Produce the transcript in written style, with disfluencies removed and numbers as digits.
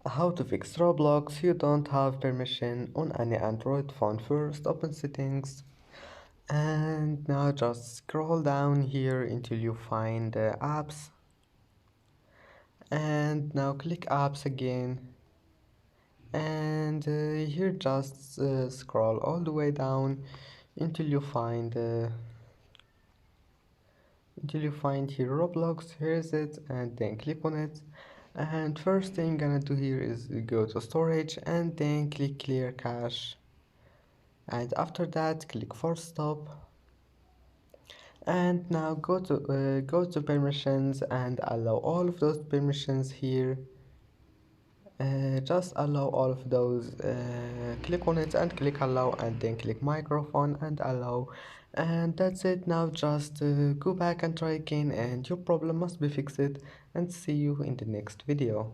How to fix Roblox you don't have permission on any Android phone. First, open settings and now just scroll down here until you find apps, and now click apps again, and here just scroll all the way down until you find here Roblox. Here is it, and then click on it. And first thing gonna do here is go to storage and then click clear cache, and after that click force stop, and now go to permissions and allow all of those permissions here. Just allow all of those, click on it and click allow, and then click microphone and allow, and that's it. Now just go back and try again and your problem must be fixed, and see you in the next video.